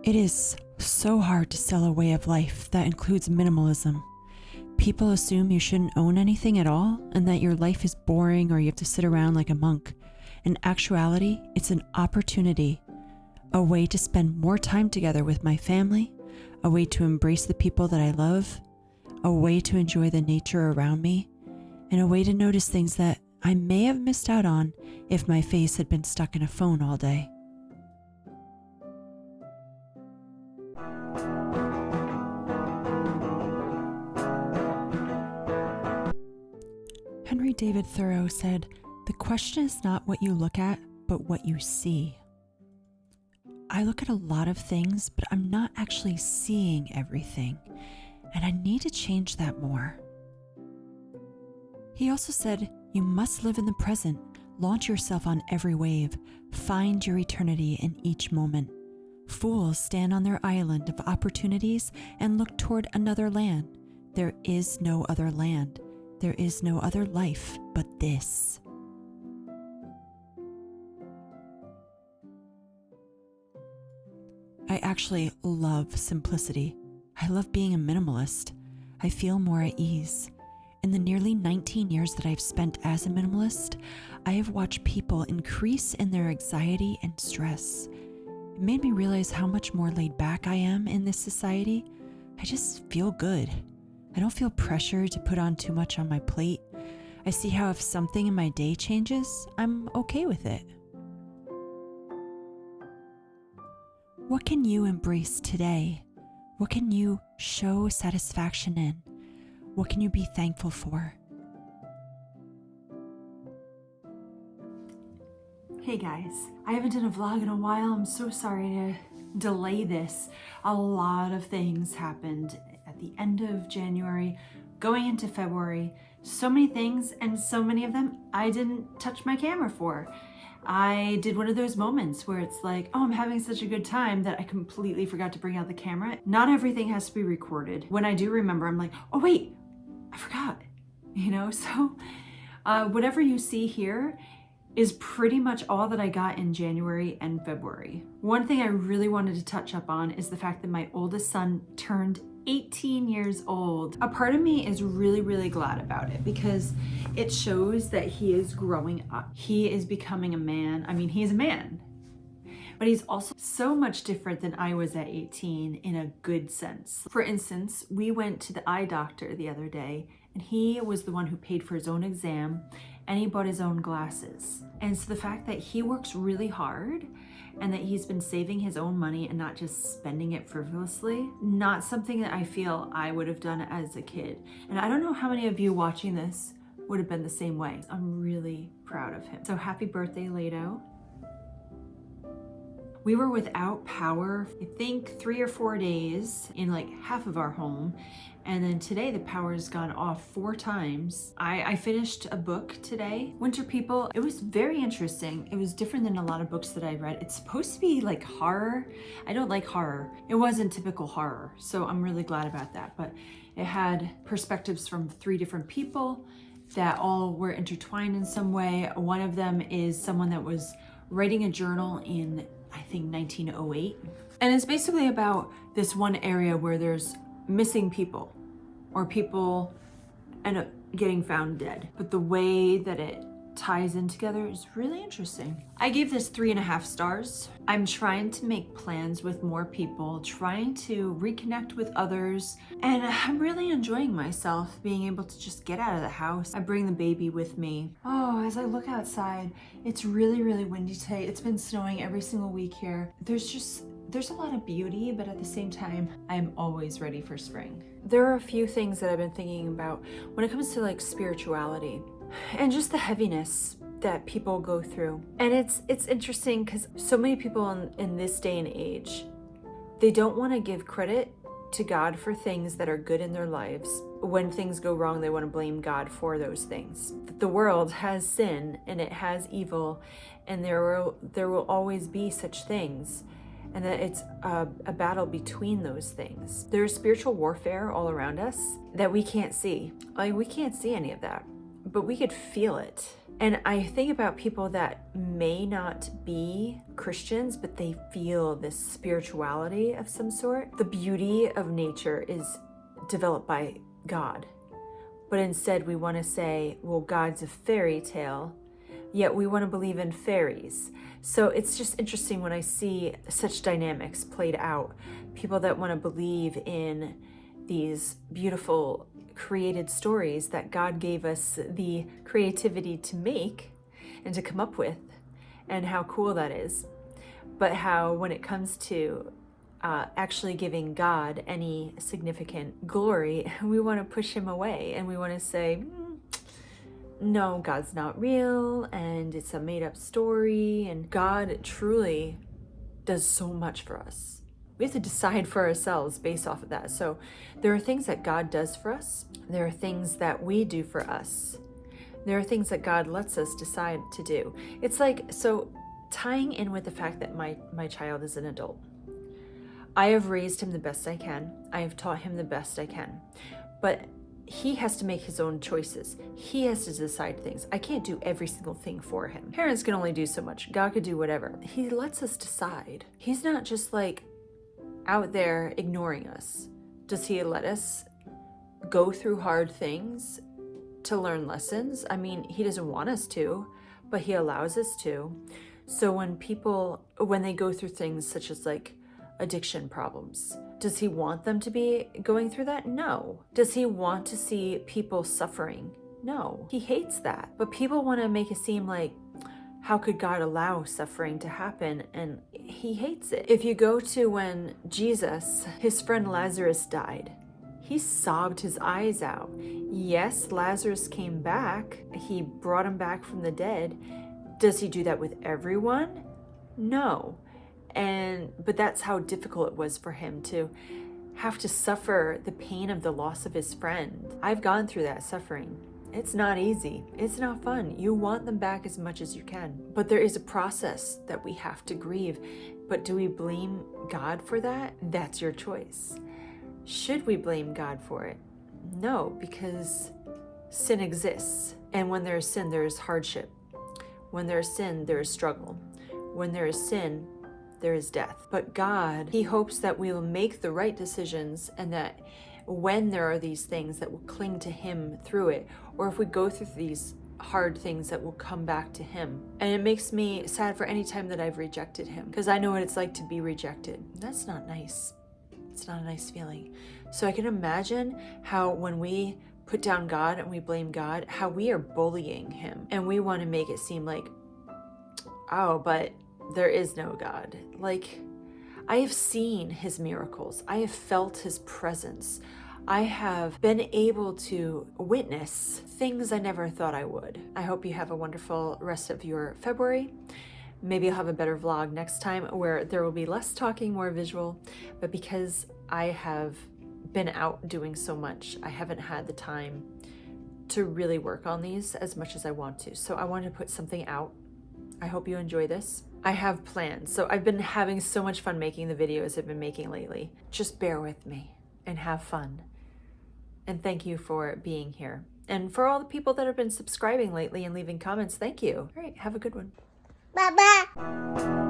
It is so hard to sell a way of life that includes minimalism. People assume you shouldn't own anything at all and that your life is boring or you have to sit around like a monk. In actuality, it's an opportunity, a way to spend more time together with my family, a way to embrace the people that I love, a way to enjoy the nature around me, and a way to notice things that I may have missed out on if my face had been stuck in a phone all day. Henry David Thoreau said, "The question is not what you look at, but what you see." I look at a lot of things, but I'm not actually seeing everything, and I need to change that more. He also said, "You must live in the present, launch yourself on every wave, find your eternity in each moment. Fools stand on their island of opportunities and look toward another land. There is no other land. There is no other life but this." I actually love simplicity. I love being a minimalist. I feel more at ease. In the nearly 19 years that I've spent as a minimalist, I have watched people increase in their anxiety and stress. It made me realize how much more laid back I am in this society. I just feel good. I don't feel pressure to put on too much on my plate. I see how if something in my day changes, I'm okay with it. What can you embrace today? What can you show satisfaction in? What can you be thankful for? Hey guys, I haven't done a vlog in a while. I'm so sorry to delay this. A lot of things happened at the end of January, going into February. So many things, and so many of them I didn't touch my camera for. I did one of those moments where it's like, oh, I'm having such a good time that I completely forgot to bring out the camera. Not everything has to be recorded. When I do remember, I'm like, oh wait, I forgot, So whatever you see here is pretty much all that I got in January and February. One thing I really wanted to touch up on is the fact that my oldest son turned 18 years old. A part of me is really, really glad about it because it shows that he is growing up. He is becoming a man. I mean, he is a man, but he's also so much different than I was at 18 in a good sense. For instance, we went to the eye doctor the other day and he was the one who paid for his own exam and he bought his own glasses. And so the fact that he works really hard and that he's been saving his own money and not just spending it frivolously, not something that I feel I would have done as a kid. And I don't know how many of you watching this would have been the same way. I'm really proud of him. So happy birthday, Lato. We were without power, I think 3 or 4 days in like half of our home. And then today the power's gone off 4 times. I finished a book today, Winter People. It was very interesting. It was different than a lot of books that I read. It's supposed to be like horror. I don't like horror. It wasn't typical horror, so I'm really glad about that. But it had perspectives from 3 different people that all were intertwined in some way. One of them is someone that was writing a journal in, I think, 1908. And it's basically about this one area where there's missing people or people end up getting found dead. But the way that it ties in together is really interesting. I gave this 3.5 stars. I'm trying to make plans with more people, trying to reconnect with others, and I'm really enjoying myself being able to just get out of the house. I bring the baby with me. Oh, as I look outside, it's really, really windy today. It's been snowing every single week here. There's a lot of beauty, but at the same time, I'm always ready for spring. There are a few things that I've been thinking about when it comes to like spirituality and just the heaviness that people go through. And it's interesting because so many people in this day and age, they don't want to give credit to God for things that are good in their lives. When things go wrong, they want to blame God for those things. The world has sin and it has evil, and there will always be such things. And that it's a battle between those things. There's spiritual warfare all around us that we can't see. Like, we can't see any of that, but we could feel it. And I think about people that may not be Christians, but they feel this spirituality of some sort. The beauty of nature is developed by God. But instead we want to say, well, God's a fairy tale, yet we want to believe in fairies. So it's just interesting when I see such dynamics played out. People that want to believe in these beautiful created stories that God gave us the creativity to make and to come up with, and how cool that is. But how when it comes to actually giving God any significant glory, we want to push him away and we want to say, no, God's not real and it's a made-up story, and God truly does so much for us. We have to decide for ourselves based off of that. So there are things that God does for us. There are things that we do for us. There are things that God lets us decide to do. It's like, so tying in with the fact that my child is an adult. I have raised him the best I can. I have taught him the best I can. But he has to make his own choices. He has to decide things. I can't do every single thing for him. Parents can only do so much. God could do whatever. He lets us decide. He's not just like out there ignoring us. Does he let us go through hard things to learn lessons? I mean, he doesn't want us to, but he allows us to. So when they go through things such as like addiction problems, does he want them to be going through that? No. Does he want to see people suffering? No. He hates that. But people want to make it seem like, how could God allow suffering to happen? And he hates it. If you go to when Jesus, his friend Lazarus died, he sobbed his eyes out. Yes, Lazarus came back. He brought him back from the dead. Does he do that with everyone? No. But that's how difficult it was for him to have to suffer the pain of the loss of his friend. I've gone through that suffering. It's not easy. It's not fun. You want them back as much as you can. But there is a process that we have to grieve. But do we blame God for that? That's your choice. Should we blame God for it? No, because sin exists. And when there is sin, there is hardship. When there is sin, there is struggle. When there is sin, there is death. But God, he hopes that we will make the right decisions, and that when there are these things, that will cling to him through it, or if we go through these hard things, that will come back to him. And it makes me sad for any time that I've rejected him, because I know what it's like to be rejected. That's not nice. It's not a nice feeling. So I can imagine how when we put down God and we blame God, how we are bullying him, and we want to make it seem like, oh, but there is no God. Like, I have seen his miracles. I have felt his presence. I have been able to witness things I never thought I would. I hope you have a wonderful rest of your February. Maybe I'll have a better vlog next time where there will be less talking, more visual. But because I have been out doing so much, I haven't had the time to really work on these as much as I want to. So I wanted to put something out. I hope you enjoy this. I have plans. So I've been having so much fun making the videos I've been making lately. Just bear with me and have fun. And thank you for being here. And for all the people that have been subscribing lately and leaving comments, thank you. All right, have a good one. Bye-bye.